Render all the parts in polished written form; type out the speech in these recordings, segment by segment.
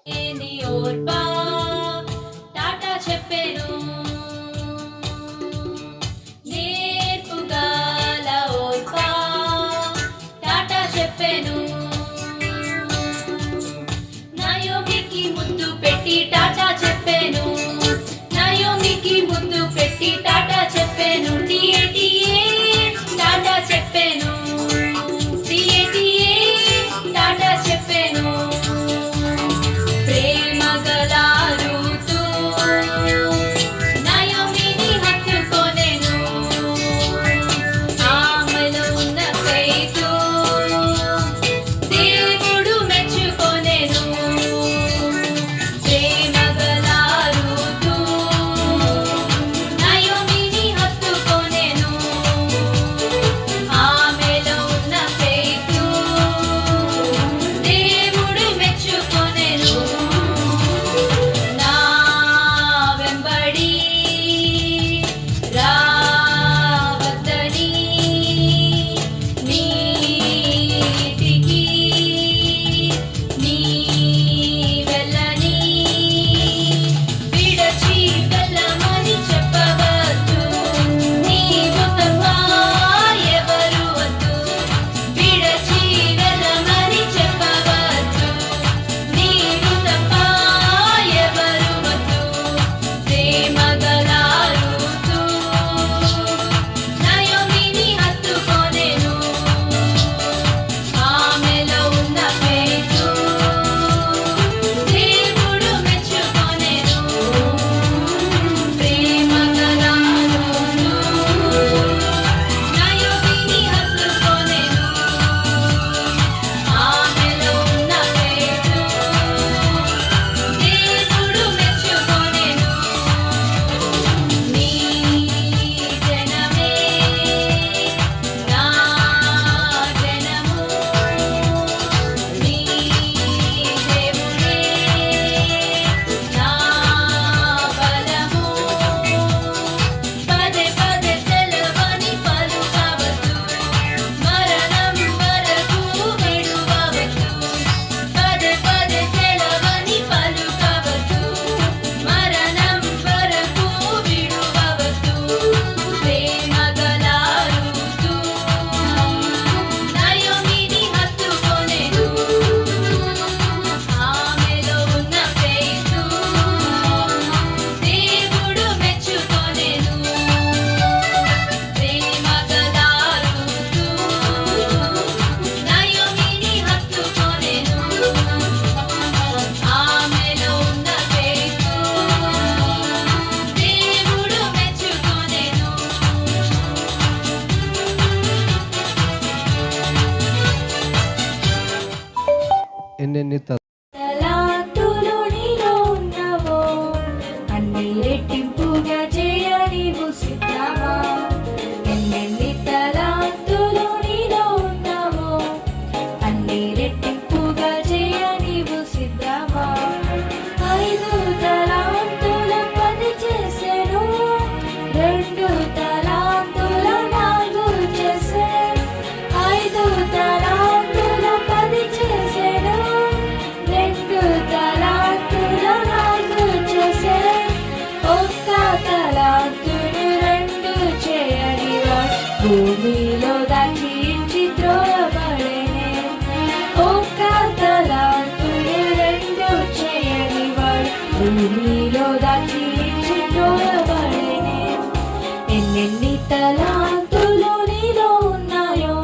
Orpah Tata చెప్పెను నేర్పుగాల Orpah Tata చెప్పెను నయోమికి ముద్దు పెట్టి టాటా చెప్పెను నయోమికి ముద్దు పెట్టి టాటా చెప్పెను టిఏటిఏ టాటా చెప్పెను టిఏటిఏ టాటా చెప్పెను ఎన్నెన్ని తలాంతులు నీలో ఉన్నవో అన్ని రెట్టింపుగా చేయ నీవు సిద్ధమా ఎన్నెన్ని తలాంతులు నీలో ఉన్నవో అన్ని రెట్టింపుగా చేయ నీవు సిద్ధమా 5 తలాంతుల 10 చేసెను 2 తలాంతుల 4 చేసె 5 తలాంతుల 10 చేసెను 2 తలాంతుల 4 చేసె ఒక్క తలాంతును 2 చేయనివాడు భూమిలో దాచి త్రోయబడెనే ఒక్క తలాంతును 2 చేయనివాడు భూమిలో దాచి త్రోయబడెనే ఎన్నెన్ని తలాంతులు నీలో ఉన్నాయో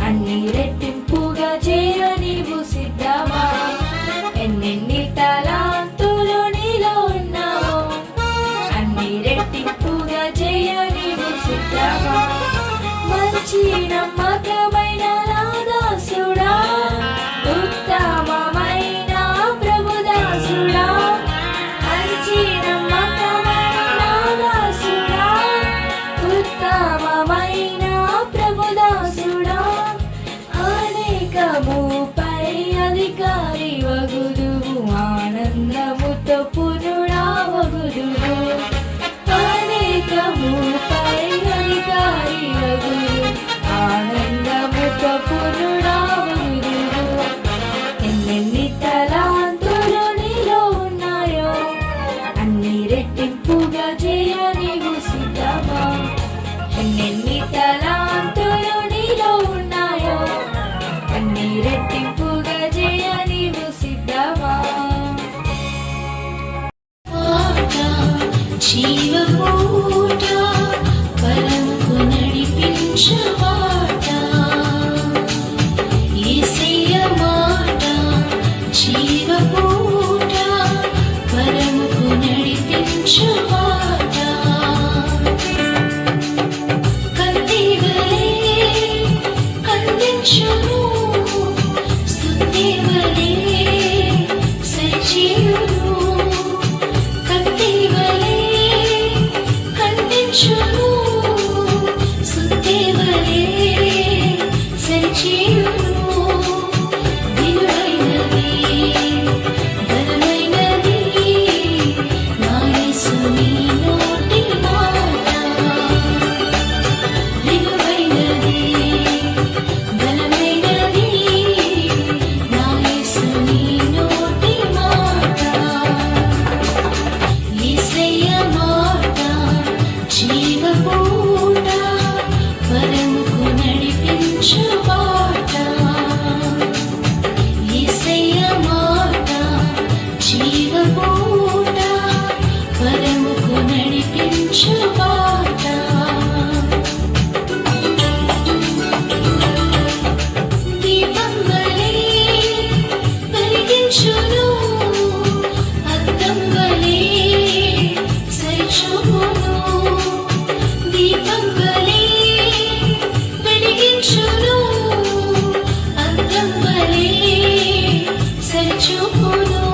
అన్ని రెట్టింపుగా చేయ నీవు సిద్ధమా ఎన్నెన్ని తలాంతులు నీలో ఉన్నావో అన్ని రెట్టింపుగా చేయ నీవు సిద్ధమా మంచి నమ్మకమైన నా దాసుడా ఉత్తమమైన ప్రభుదాసుడా మంచి నమ్మకమైన నా దాసుడా జీవపూట పరముకు నడిపించు మాట యేసయ్య మాట జీవపూట పరముకు నడిపించు మాట కత్తివలే ఖండించును స్తుతివలే సజీవును కత్తివలే ఖండించును స్తుతివలే సజీవును విలువైనది ఘనమైనది నా యేసుని నోటి మాట విలువైనది ఘనమైనది నా యేసుని నోటి మాట యేసయ్య మాట జీవపూట పరముకు నడిపించు మాట యేసయ్య మాట జీవపూట పరముకు నడిపించు మాట దీపం వలె వెలిగించును అద్దం వలె సరిచూపును దీపం వలె వెలిగించును అద్దం వలె సరిచూపును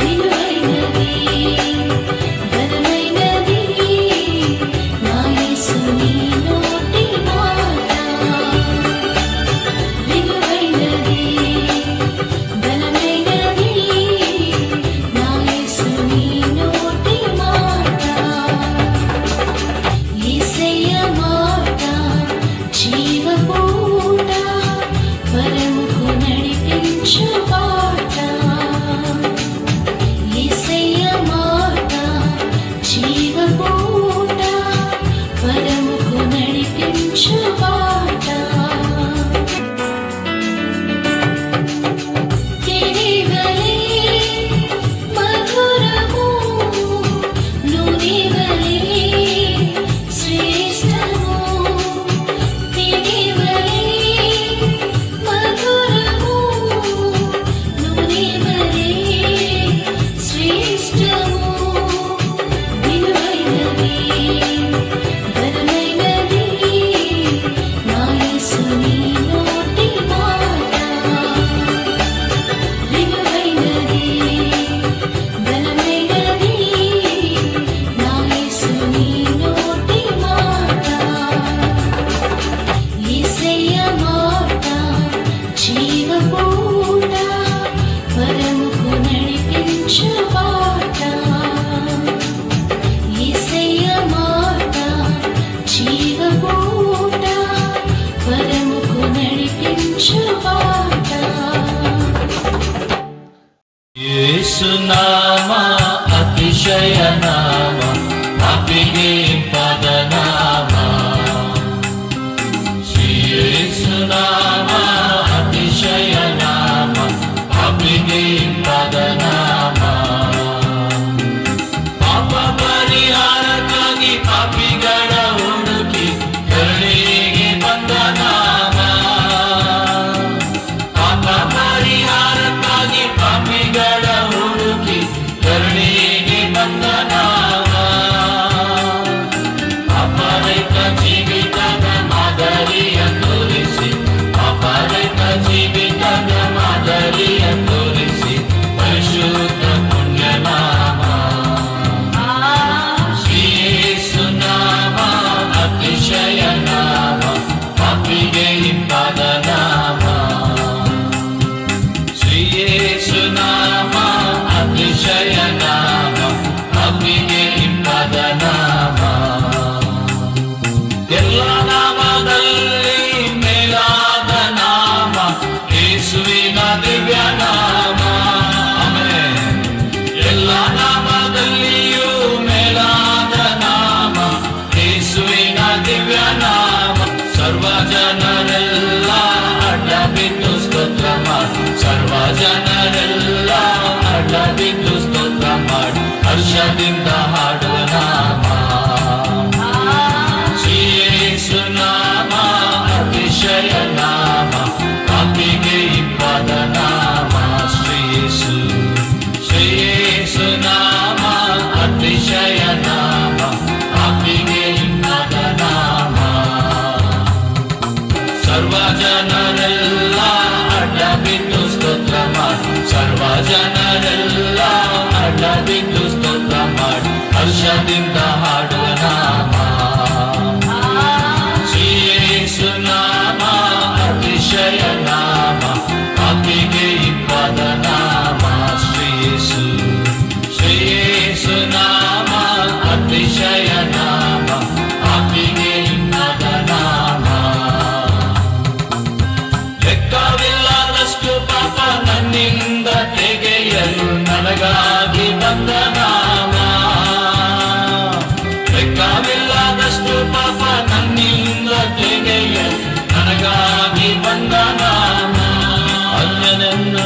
విలువైనది ఘనమైనది నా యేసుని నోటి మాట విలువైనది ఘనమైనది నా యేసుని నోటి మాట యేసయ్య మాట జీవపూట పరముకు నడిపించు మాట యేసయ్య మాట జీవపూట పరముకు నడిపించు మాట తిరివలే మధురము నూనెవలే శ్రేష్టము తిరివలే మధురము నూనెవలే శ్రేష్టము విలువైనది ఘనమైనది నా యేసుని నోటి మాట విలువైనది ఘనమైనది నా యేసుని నోటి మాట యేసయ్య మాట జీవపూట పరముకు నడిపించు మాట యేసయ్య మాట జీవపూట పరముకు నడిపించు మాట యేసునామా అతిశయనామా అభిగీంపదనామా శ్రీ యేసునామా అతిశయనామా అభిగీంపదనామా ಪಾಪ ಪರಿಹಾರಕ್ಕಾಗಿ ಪಾಪಿಗಳ ಹುಡುಕಿ ಕರುಣೆಗೆ ಬಂದ ನಾಮ ಪಾಪ ಪರಿಹಾರಕ್ಕಾಗಿ ಪಾಪಿಗಳ ಹುಡುಕಿ ಕರುಣೆಗೆ ಬಂದ ನಾಮ ಅಪರೈತ ಜೀವಿತದ ಮಾದರಿಯ ತೋರಿಸಿ ಅಪರೈತ ಜೀವಿತದ ಮಾದರಿಯ ತೋರಿಸಿ ಪರಿಶುದ್ಧ ಪುಣ್ಯನಾಮ ಶ್ರೀ యేసునామ అతిశయనామ పాపిಗೆ ಹಿಂಪಾದ ನಾಮ ಶ್ರೀ యేసునాಮ ಅತಿಶಯನಾಮ ಪಾಪಿಗೆ ಹಿಂಪಾದ ನಾಮ ಎಲ್ಲ ನಾಮದಲ್ಲಿ ಮೇಲಾದ ನಾಮ ಯೇಸುವಿನ ದಿವ್ಯ ನಾಮ ಆಮೆನ್ ಎಲ್ಲ ನಾಮದಲ್ಲಿಯೂ ಮೇಲಾದ ನಾಮ ಯೇಸುವಿನ ದಿವ್ಯ ನಾಮ ಸರ್ವ ಜನರೆಲ್ಲ ಅಡ್ಡ ಬಿದ್ದು ಸ್ತೋತ್ರ ಮಾಡಿ ಸರ್ವ ಜನರೆಲ್ಲ ಅಡ್ಡ ಬಿದ್ದು ಸ್ತೋತ್ರ ಮಾಡಿ ಹರ್ಷದಿಂದ ಹಾಡುವ ನಾಮ ಶ್ರೀ ಯೇಸು ನಾಮ ಅತಿಶಯ ನಾಮ ಪಾಪಿಗೆ ಇಬ್ಬದ ನಾಮ ಶ್ರೀ ಯೇಸು ನಾಮ ಅತಿಶಯ ನಾಮ ಪಾಪಿಗೆ ಇಬ್ಬದ ನಾಮ ಸರ್ವ ಜನರೆಲ್ಲ ಅಡ್ಡ ಬಿದ್ದು ಸ್ತೋತ್ರ ಮಾಡಿ ಸರ್ವ ಜನರೆಲ್ಲ ಅಡ್ಡ ಬಿದ್ದು ಸ್ತೋತ್ರ ಮಾಡಿ ಹರ್ಷದಿಂದ ಹಾಡುವ ನಾಮ ಶ್ರೀ ಯೇಸು ನಾಮ ಅತಿಶಯ ನಾಮ ಪಾಪಿಗೆ ಇಬ್ಬದ ನಾಮ ಶ್ರೀ ಯೇಸು ನಾಮ ಅತಿಶಯ ನಾಮ ಪಾಪಿಗೆ ಇಬ್ಬದ ನಾಮ ಲೆಕ್ಕವಿಲ್ಲದಷ್ಟು ಪಾಪ ನನ್ನಿಂದ ತೆಗೆಯಲು ನನಗಾಗಿ ಬಂದ ನಾಮ ಲೆಕ್ಕವಿಲ್ಲದಷ್ಟು ಪಾಪ ನನ್ನಿಂದ ತೆಗೆಯಲು ನನಗಾಗಿ ಬಂದ ನಾಮ ಅನ್ಯನೆಂದು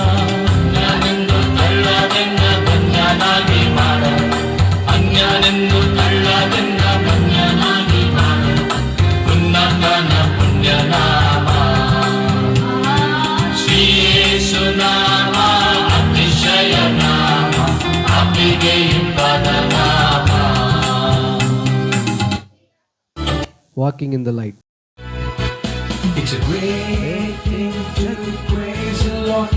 ತಳ್ಳದೆನ್ನ ಧನ್ಯನಾಗಿ ಮಾಡ ಅನ್ಯನೆಂದು ತಳ್ಳದೆನ್ನ ಧನ್ಯನಾಗಿ ಮಾಡ ಉನ್ನತನ ಪುಣ್ಯನಾಮ ಶ್ರೀ ಯೇಸು ನಾಮ ಅತಿಶಯ ನಾಮ ಪಾಪಿಗೆ ಇಬ್ಬದ ನಾಮ Walking in the light. It's a great thing to praise the Lord.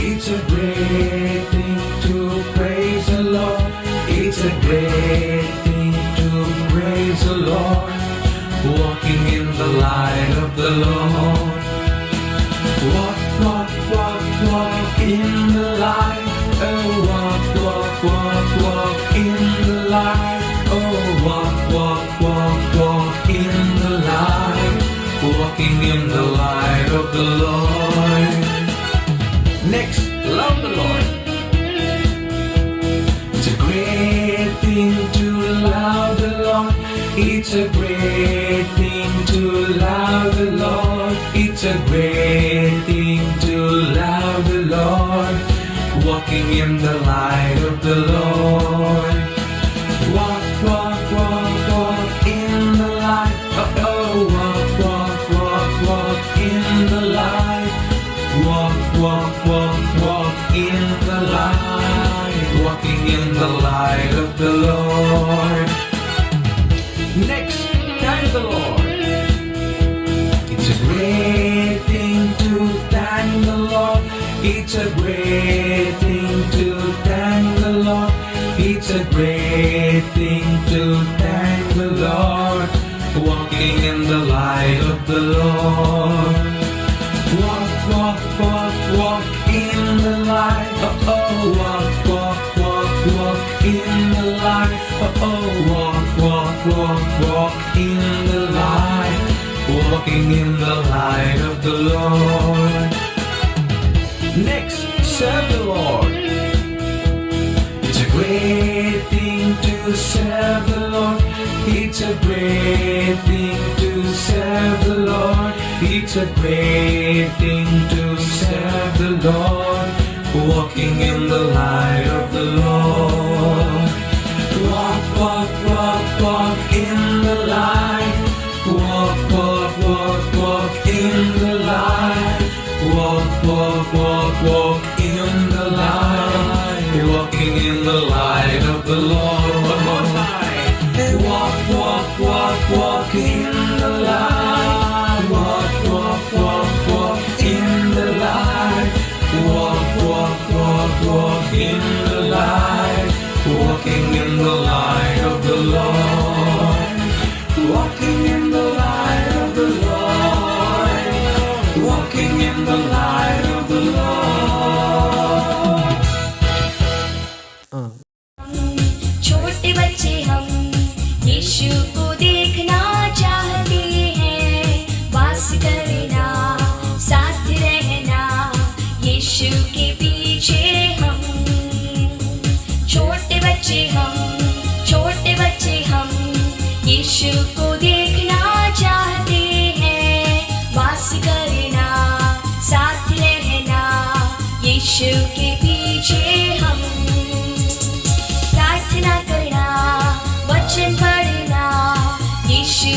It's a great thing to praise the Lord. It's a great thing to praise the Lord. Walking in the light of the Lord. Walk, walk, walk, walk in the light. Oh, walk, walk, walk, walk in the light. Oh, walk, walk, walk, walk in the light. Walking in the light of the Lord. Next, love the Lord. It's a great thing to love the Lord. It's a great thing to love the Lord. It's a great thing to love the Lord. Walking in the light of the Lord. Walk, walk, walk, walk in the light. Oh, oh, walk, walk, walk, walk in the light. Walk, walk, walk, walk in the light. Walking in the light of the Lord. Next, thank the Lord. It's a great thing to thank the Lord. It's a great thing to thank the Lord. It's a great thing to thank the Lord. Walking in the light of the Lord. Walk, walk, walk, walk in the light. Oh, oh, walk, walk, walk, walk in the light. Oh, oh, walk, walk, walk, walk in the light. Walking in the light of the Lord. Next, serve the Lord. It's a great thing to serve the Lord. It's a great thing to serve the Lord. It's a great thing to serve the Lord. Walking in the light of the Lord. Walk, walk, walk, walk in the light. Walk, walk, walk, walk in the light. Walk, walk, walk, walk in the light. Walking in the light of the Lord. One more time. Walk, walk, walk, walk in the light. Walk, walk, walk, walk in the light. Walk, walk, walk, walk in the light. Walking in the light of the Lord. Walking in the light of the Lord. Walking in the light of the Lord. छोटे बच्चे हम यीशु को देखना चाहते हैं, वास करना, साथ रहना यीशु के पीछे हम। छोटे बच्चे हम यीशु को देखना चाहते हैं, वास करना, साथ रहना यीशु के पीछे हम। प्रार्थना वचन पढ़ना, यीशु